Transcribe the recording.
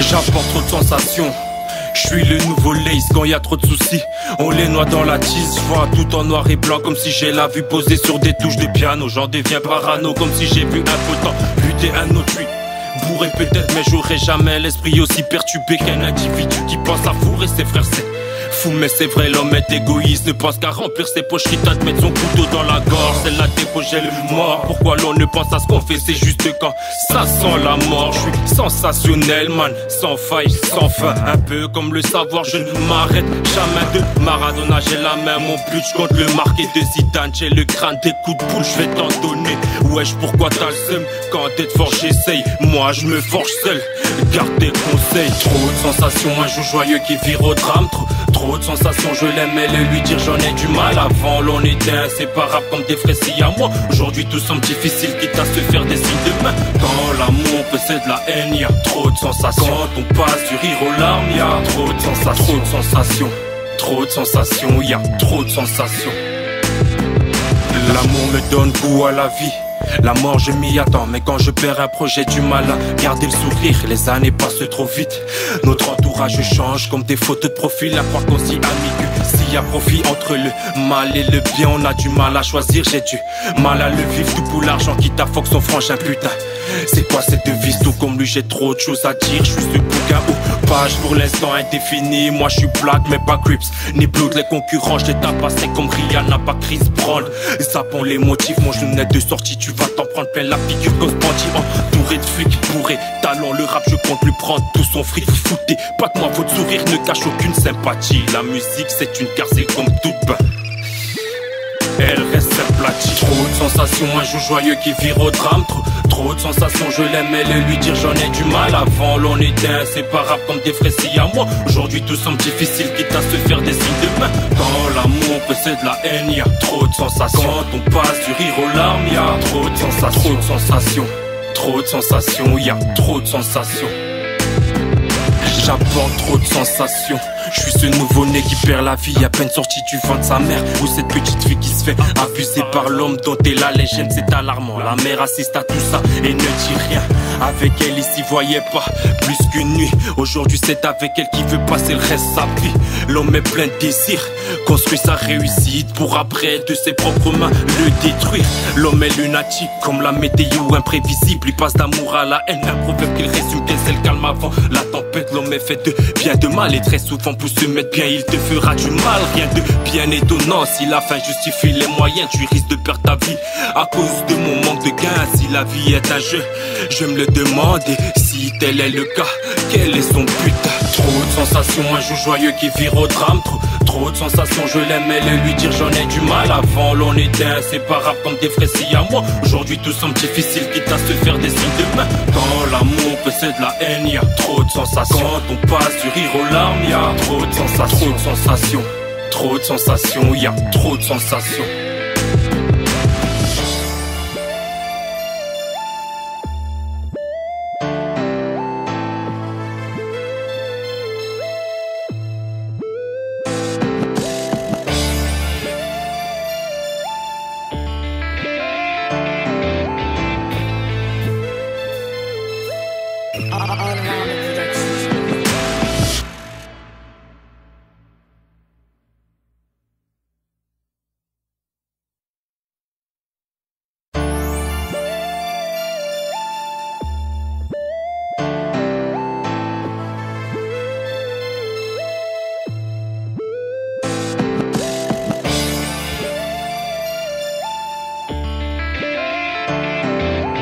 J'apporte trop de sensations. Je suis le nouveau Lace quand y a trop de soucis. On les noie dans la tisse, je vois tout en noir et blanc comme si j'ai la vue posée sur des touches de piano. J'en deviens parano comme si j'ai vu un potent buter un autre. Bourré peut-être mais j'aurai jamais l'esprit aussi perturbé qu'un individu qui pense à fourrer ses frères. C'est fou mais c'est vrai, l'homme est égoïste, ne pense qu'à remplir ses poches, quitte à te mettre son couteau dans la gorge. C'est la dépôt, j'ai le mort. Pourquoi l'on ne pense à ce qu'on fait, c'est juste quand ça sent la mort. Je suis sensationnel man, sans faille, sans fin. Un peu comme le savoir, je ne m'arrête jamais de Maradona. J'ai la main, mon but, je compte le marqué de Zidane. J'ai le crâne des coups de boule, je vais t'en donner. Wesh, pourquoi t'as le seum? Quand t'es fort j'essaye, moi je me forge seul. Garde tes conseils. Trop de sensations, un jour joyeux qui vire au drame. Trop de sensations, je l'aime et le lui dire j'en ai du mal. Avant l'on était inséparables comme des frères si à moi. Aujourd'hui tout semble difficile, quitte à se faire des signes de main. Quand l'amour possède la haine, y a trop de sensations. Quand on passe du rire aux larmes, y a trop de sensations. Trop de sensations, trop de sensations, y a trop de sensations. L'amour me donne goût à la vie. La mort je m'y attends, mais quand je perds un projet du mal à garder le sourire. Les années passent trop vite, notre entourage change comme des photos de profil. À croire qu'aussi ambigu, s'il y a profit entre le mal et le bien, on a du mal à choisir. J'ai du mal à le vivre, tout pour l'argent qui t'affoque son frangin putain. C'est quoi cette devise? Tout comme lui j'ai trop de choses à dire. Je suis ce bouquin aux pages pour l'instant indéfini. Moi je suis black mais pas Crips ni Blood. Les concurrents je les tapassais comme Rihanna, pas Chris Brown. Sapons les motifs, mon genou net de sortie. Tu vas t'en prendre plein la figure comme bandit. Entouré de flics, bourré talent. Le rap je compte lui prendre tout son fric. Vous foutez pas que moi votre sourire ne cache aucune sympathie. La musique c'est une carte, c'est comme toute bain. Elle reste aplatie. Trop de sensations, un jour joyeux qui vire au drame. Trop de sensations, je l'aime et le lui dire j'en ai du mal. Avant l'on était inséparables comme des frères si à moi. Aujourd'hui tout semble difficile, quitte à se faire des signes de main. Quand l'amour possède la haine, y a trop de sensations. Quand on passe du rire aux larmes, y a trop de sensations. Trop de sensations, trop de sensations, y a trop de sensations. J'apporte trop de sensations. Je suis ce nouveau-né qui perd la vie à peine sorti du ventre de sa mère. Ou cette petite fille qui se fait abuser par l'homme dont est la légende, c'est alarmant. La mère assiste à tout ça et ne dit rien. Avec elle il s'y voyait pas plus qu'une nuit. Aujourd'hui c'est avec elle qu'il veut passer le reste de sa vie. L'homme est plein de désirs, construit sa réussite pour après de ses propres mains le détruire. L'homme est lunatique comme la météo imprévisible. Il passe d'amour à la haine, un proverbe qu'il résume qu'elle c'est le calme avant la tempête. L'homme est fait de bien de mal et très souvent pour se mettre bien il te fera du mal. Rien de bien étonnant, si la fin justifie les moyens, tu risques de perdre ta vie à cause de mon manque de gain. Si la vie est un jeu, je me le demande, et si tel est le cas, quel est son but? Trop de sensations, un jour joyeux qui vire au drame. Trop de sensations, je l'aime et le lui dire j'en ai du mal. Avant l'on était inséparables comme des frères si à moi. Aujourd'hui tout semble difficile, quitte à se faire des signes de main. Quand l'amour possède la haine, y a trop de sensations. Quand on passe du rire aux larmes, y a trop de sensations. Trop de sensations, trop de sensations, y a trop de sensations.